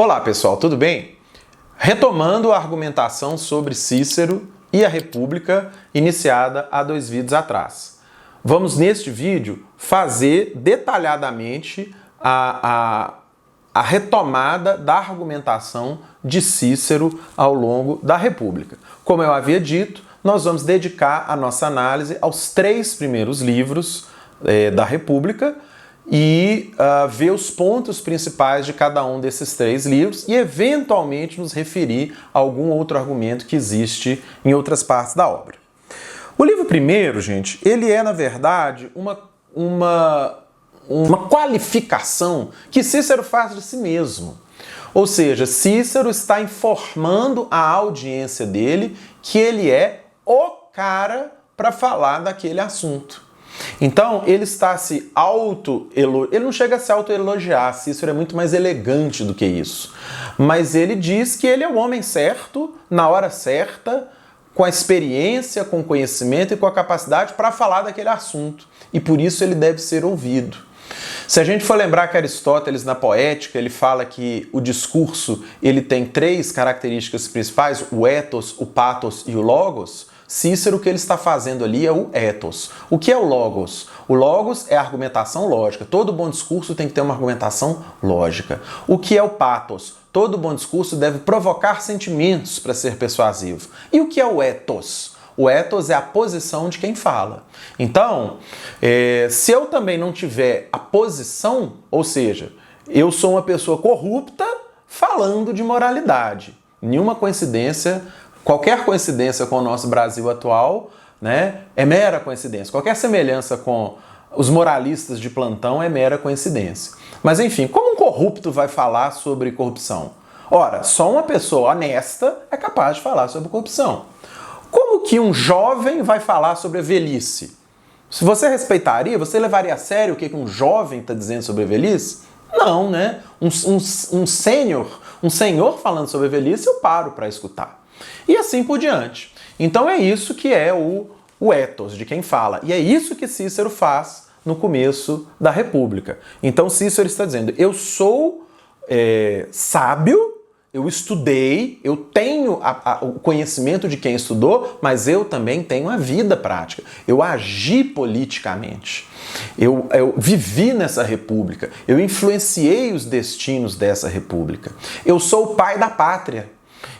Olá pessoal, tudo bem? Retomando a argumentação sobre Cícero e a República iniciada há 2 vídeos atrás. Vamos neste vídeo fazer detalhadamente a retomada da argumentação de Cícero ao longo da República. Como eu havia dito, nós vamos dedicar a nossa análise aos 3 primeiros livros da República e ver os pontos principais de cada um desses 3 livros e eventualmente nos referir a algum outro argumento que existe em outras partes da obra. O livro primeiro, gente, ele é na verdade uma qualificação que Cícero faz de si mesmo. Ou seja, Cícero está informando a audiência dele que ele é o cara para falar daquele assunto. Então, ele está se ele não chega a se autoelogiar, Cícero é muito mais elegante do que isso. Mas ele diz que ele é o homem certo, na hora certa, com a experiência, com o conhecimento e com a capacidade para falar daquele assunto. E por isso ele deve ser ouvido. Se a gente for lembrar que Aristóteles, na Poética, ele fala que o discurso ele tem 3 características principais, o ethos, o pathos e o logos. Cícero, o que ele está fazendo ali é o ethos. O que é o logos? O logos é a argumentação lógica. Todo bom discurso tem que ter uma argumentação lógica. O que é o pathos? Todo bom discurso deve provocar sentimentos para ser persuasivo. E o que é o ethos? O ethos é a posição de quem fala. Então, se eu também não tiver a posição, ou seja, eu sou uma pessoa corrupta falando de moralidade. Nenhuma coincidência. Qualquer coincidência com o nosso Brasil atual, né, é mera coincidência. Qualquer semelhança com os moralistas de plantão é mera coincidência. Mas enfim, como um corrupto vai falar sobre corrupção? Ora, só uma pessoa honesta é capaz de falar sobre corrupção. Como que um jovem vai falar sobre a velhice? Se você respeitaria, você levaria a sério o que um jovem está dizendo sobre a velhice? Não, né? Um senhor falando sobre a velhice, eu paro para escutar. E assim por diante. Então é isso que é o ethos de quem fala. E é isso que Cícero faz no começo da República. Então Cícero está dizendo, eu sou sábio, eu estudei, eu tenho o conhecimento de quem estudou, mas eu também tenho a vida prática. Eu agi politicamente. Eu vivi nessa república. Eu influenciei os destinos dessa república. Eu sou o pai da pátria.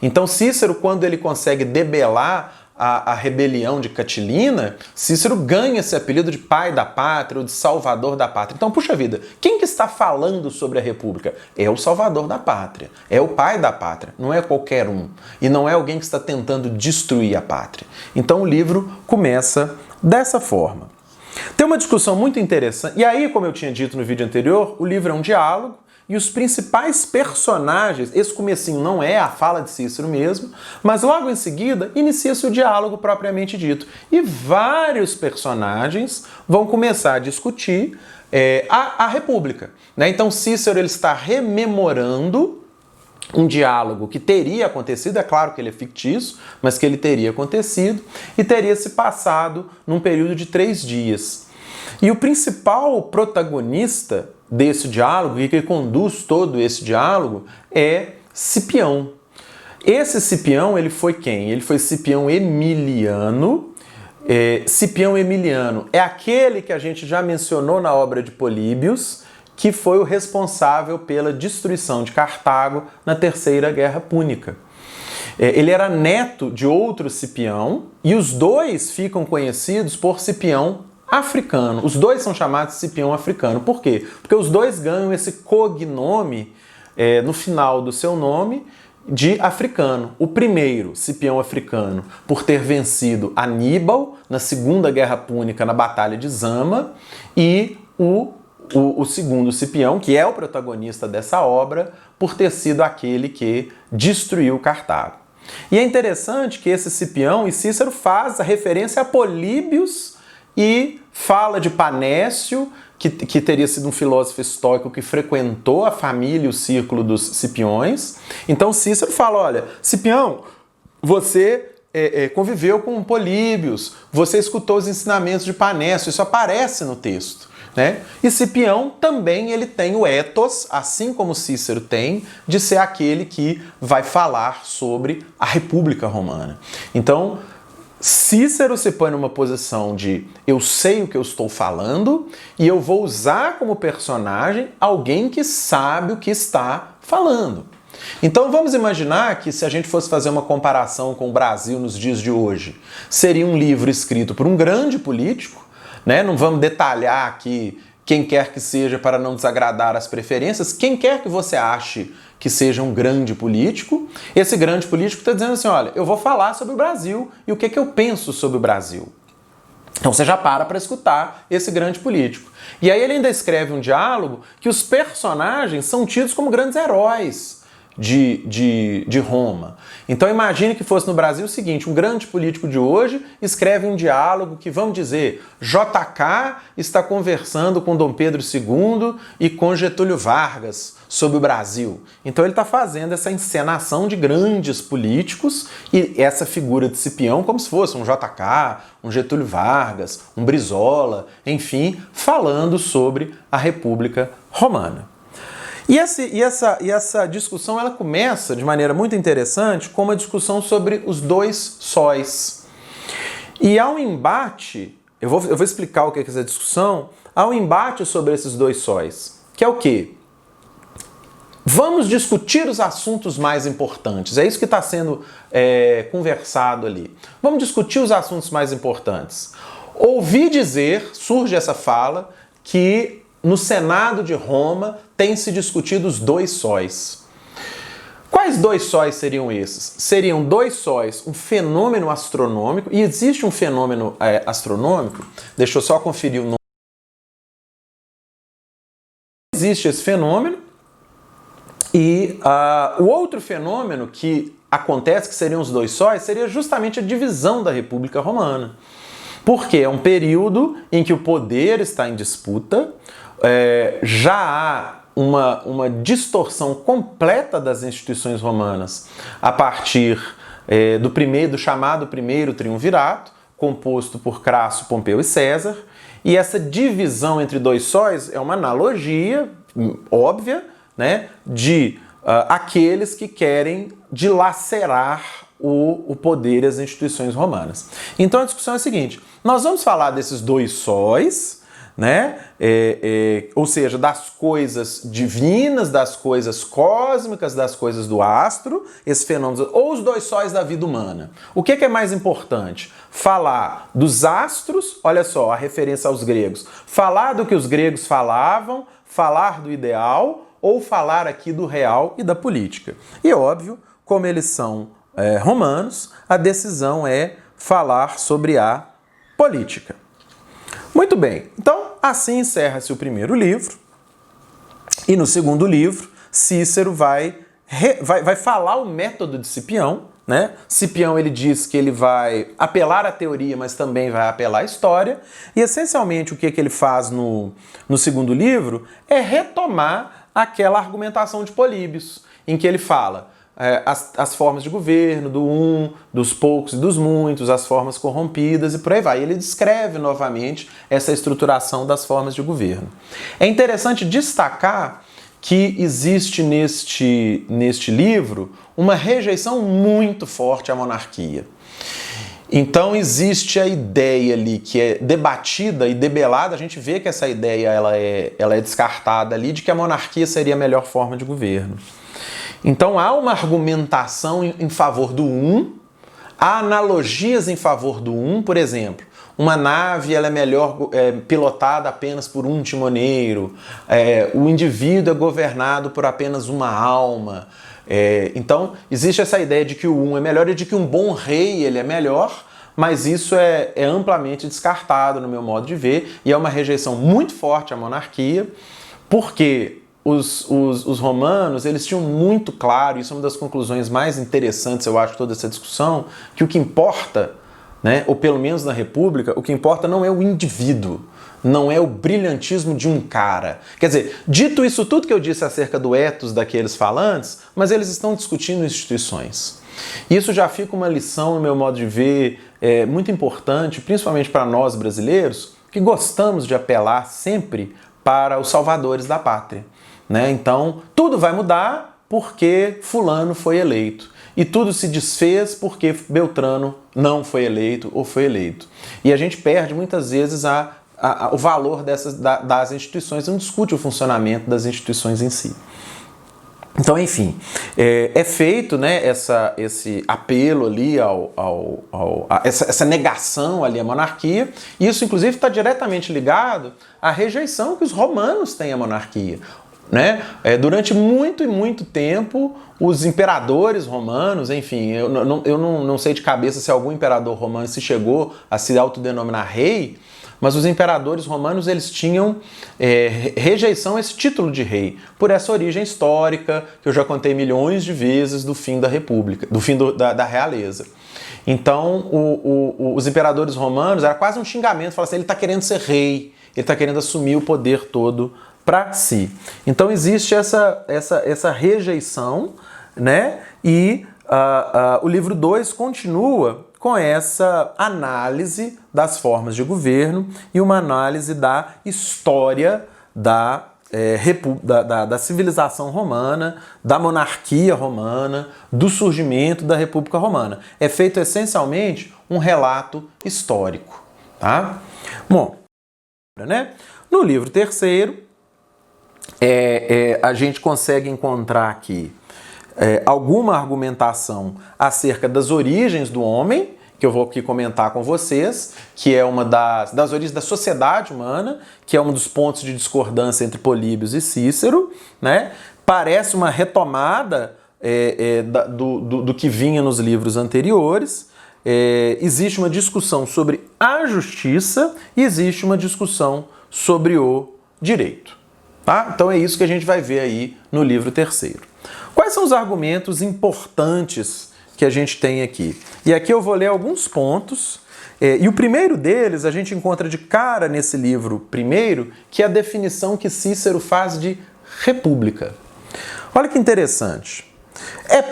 Então Cícero, quando ele consegue debelar a rebelião de Catilina, Cícero ganha esse apelido de pai da pátria ou de salvador da pátria. Então, puxa vida, quem que está falando sobre a república? É o salvador da pátria, é o pai da pátria, não é qualquer um. E não é alguém que está tentando destruir a pátria. Então o livro começa dessa forma. Tem uma discussão muito interessante, e aí, como eu tinha dito no vídeo anterior, o livro é um diálogo, e os principais personagens, esse comecinho não é a fala de Cícero mesmo, mas logo em seguida inicia-se o diálogo propriamente dito. E vários personagens vão começar a discutir a República. Né? Então Cícero ele está rememorando um diálogo que teria acontecido, é claro que ele é fictício, mas que ele teria acontecido e teria se passado num período de 3 dias. E o principal protagonista desse diálogo, e que conduz todo esse diálogo, é Cipião. Esse Cipião, ele foi quem? Ele foi Cipião Emiliano. Cipião Emiliano é aquele que a gente já mencionou na obra de Políbios, que foi o responsável pela destruição de Cartago na Terceira Guerra Púnica. Ele era neto de outro Cipião, e os dois ficam conhecidos por Cipião africano. Os dois são chamados de Cipião africano. Por quê? Porque os dois ganham esse cognome no final do seu nome de africano. O primeiro, Cipião africano, por ter vencido Aníbal na Segunda Guerra Púnica na Batalha de Zama, e o segundo Cipião, que é o protagonista dessa obra, por ter sido aquele que destruiu Cartago. E é interessante que esse Cipião, e Cícero faz a referência a Políbios e fala de Panécio, que teria sido um filósofo estoico que frequentou a família e o círculo dos Cipiões. Então Cícero fala, olha, Cipião, você conviveu com Políbios, você escutou os ensinamentos de Panécio, isso aparece no texto. Né? E Cipião também ele tem o ethos, assim como Cícero tem, de ser aquele que vai falar sobre a República Romana. Então, Cícero se põe numa posição de eu sei o que eu estou falando e eu vou usar como personagem alguém que sabe o que está falando. Então vamos imaginar que se a gente fosse fazer uma comparação com o Brasil nos dias de hoje, seria um livro escrito por um grande político, né? Não vamos detalhar aqui quem quer que seja para não desagradar as preferências, quem quer que você ache que seja um grande político, esse grande político está dizendo assim, olha, eu vou falar sobre o Brasil e o que eu penso sobre o Brasil. Então você já para escutar esse grande político. E aí ele ainda escreve um diálogo que os personagens são tidos como grandes heróis de Roma. Então imagine que fosse no Brasil o seguinte, um grande político de hoje escreve um diálogo que, vamos dizer, JK está conversando com Dom Pedro II e com Getúlio Vargas sobre o Brasil. Então ele está fazendo essa encenação de grandes políticos e essa figura de Cipião como se fosse um JK, um Getúlio Vargas, um Brizola, enfim, falando sobre a República Romana. E essa discussão ela começa de maneira muito interessante com uma discussão sobre os dois sóis. E há um embate, eu vou explicar o que é essa discussão, há um embate sobre esses dois sóis, que é o quê? Vamos discutir os assuntos mais importantes, é isso que está sendo conversado ali. Vamos discutir os assuntos mais importantes. Ouvi dizer, surge essa fala, que no Senado de Roma tem se discutido os dois sóis. Quais dois sóis seriam esses? Seriam dois sóis, um fenômeno astronômico, e existe um fenômeno astronômico, deixa eu só conferir o nome. Existe esse fenômeno, e o outro fenômeno que acontece, que seriam os dois sóis, seria justamente a divisão da República Romana. Porque é um período em que o poder está em disputa, já há uma distorção completa das instituições romanas a partir do chamado primeiro triunvirato, composto por Crasso, Pompeu e César, e essa divisão entre dois sóis é uma analogia óbvia, né, de aqueles que querem dilacerar o poder e as instituições romanas. Então a discussão é a seguinte, nós vamos falar desses dois sóis, né? Ou seja, das coisas divinas, das coisas cósmicas, das coisas do astro, esses fenômenos, ou os dois sóis da vida humana. O que é mais importante? Falar dos astros, olha só, a referência aos gregos, falar do que os gregos falavam, falar do ideal, ou falar aqui do real e da política. E óbvio, como eles são romanos, a decisão é falar sobre a política. Muito bem, então assim encerra-se o primeiro livro e no segundo livro Cícero vai falar o método de Cipião, né? Cipião ele diz que ele vai apelar à teoria, mas também vai apelar à história e essencialmente o que ele faz no segundo livro é retomar aquela argumentação de Políbios, em que ele fala as formas de governo, do dos poucos e dos muitos, as formas corrompidas e por aí vai. Ele descreve novamente essa estruturação das formas de governo. É interessante destacar que existe neste livro uma rejeição muito forte à monarquia. Então existe a ideia ali que é debatida e debelada, a gente vê que essa ideia ela é descartada ali, de que a monarquia seria a melhor forma de governo. Então há uma argumentação em favor do há analogias em favor do por exemplo, uma nave ela é melhor pilotada apenas por um timoneiro, o indivíduo é governado por apenas uma alma. Então existe essa ideia de que o é melhor e de que um bom rei ele é melhor, mas isso é amplamente descartado no meu modo de ver e é uma rejeição muito forte à monarquia, porque os romanos, eles tinham muito claro, isso é uma das conclusões mais interessantes, eu acho, de toda essa discussão, que o que importa, né, ou pelo menos na República, o que importa não é o indivíduo, não é o brilhantismo de um cara. Quer dizer, dito isso tudo que eu disse acerca do ethos daqueles falantes, mas eles estão discutindo instituições. Isso já fica uma lição, no meu modo de ver, muito importante, principalmente para nós brasileiros, que gostamos de apelar sempre para os salvadores da pátria, né? Então, tudo vai mudar porque fulano foi eleito. E tudo se desfez porque Beltrano não foi eleito ou foi eleito. E a gente perde muitas vezes o valor das instituições, não discute o funcionamento das instituições em si. Então, enfim, é feito, né, esse apelo ali essa negação ali à monarquia. E isso, inclusive, está diretamente ligado à rejeição que os romanos têm à monarquia. Né? Durante muito e muito tempo, os imperadores romanos, enfim, eu não sei de cabeça se algum imperador romano se chegou a se autodenominar rei, mas os imperadores romanos, eles tinham rejeição a esse título de rei, por essa origem histórica, que eu já contei milhões de vezes, do fim da República, do fim da realeza. Então, os imperadores romanos, era quase um xingamento, falar assim, ele está querendo ser rei, ele está querendo assumir o poder todo para si. Então existe essa rejeição, né? E o livro 2 continua com essa análise das formas de governo e uma análise da história da civilização romana, da monarquia romana, do surgimento da República Romana. É feito essencialmente um relato histórico, tá? Bom, né? No livro 3º, a gente consegue encontrar aqui alguma argumentação acerca das origens do homem, que eu vou aqui comentar com vocês, que é uma das origens da sociedade humana, que é um dos pontos de discordância entre Políbios e Cícero, né? Parece uma retomada do que vinha nos livros anteriores. Existe uma discussão sobre a justiça e existe uma discussão sobre o direito. Tá? Então é isso que a gente vai ver aí no livro 3º. Quais são os argumentos importantes que a gente tem aqui? E aqui eu vou ler alguns pontos, e o primeiro deles a gente encontra de cara nesse livro primeiro, que é a definição que Cícero faz de república. Olha que interessante.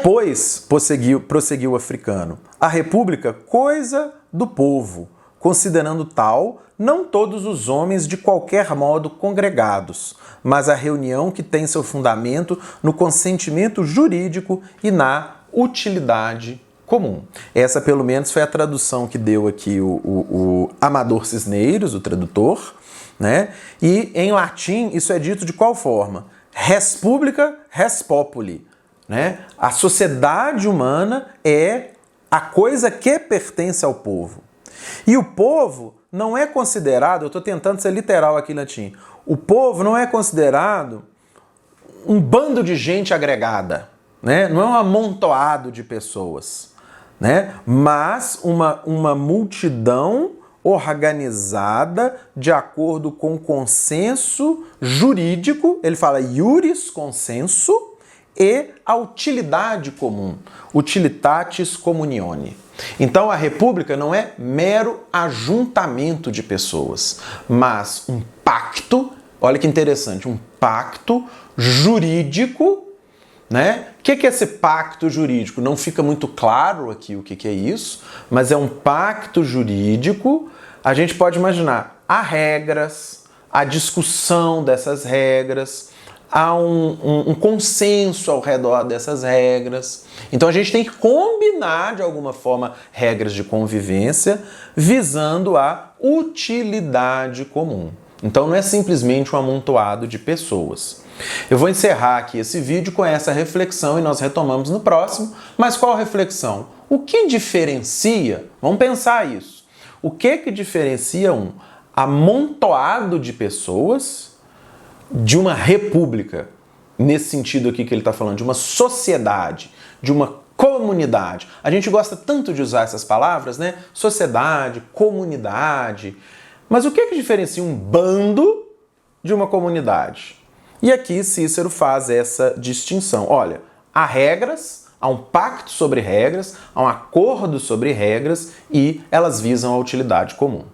Pois, prosseguiu o africano, a república coisa do povo, considerando tal não todos os homens de qualquer modo congregados, mas a reunião que tem seu fundamento no consentimento jurídico e na utilidade comum. Essa, pelo menos, foi a tradução que deu aqui o Amador Cisneiros, o tradutor, né? E em latim isso é dito de qual forma? Res publica, res populi, né? A sociedade humana é a coisa que pertence ao povo. E o povo não é considerado, eu estou tentando ser literal aqui em latim, o povo não é considerado um bando de gente agregada, né? Não é um amontoado de pessoas, né? Mas uma multidão organizada de acordo com consenso jurídico, ele fala iuris consenso, e a utilidade comum, utilitatis communione. Então a república não é mero ajuntamento de pessoas, mas um pacto, olha que interessante, um pacto jurídico, né? O que é esse pacto jurídico? Não fica muito claro aqui o que é isso, mas é um pacto jurídico. A gente pode imaginar, há regras, há discussão dessas regras, há um consenso ao redor dessas regras. Então a gente tem que combinar, de alguma forma, regras de convivência visando a utilidade comum. Então não é simplesmente um amontoado de pessoas. Eu vou encerrar aqui esse vídeo com essa reflexão e nós retomamos no próximo. Mas qual reflexão? O que diferencia? Vamos pensar isso. O que diferencia um amontoado de pessoas de uma república? Nesse sentido aqui que ele está falando, de uma sociedade, de uma comunidade. A gente gosta tanto de usar essas palavras, né? Sociedade, comunidade. Mas o que diferencia um bando de uma comunidade? E aqui Cícero faz essa distinção. Olha, há regras, há um pacto sobre regras, há um acordo sobre regras e elas visam a utilidade comum.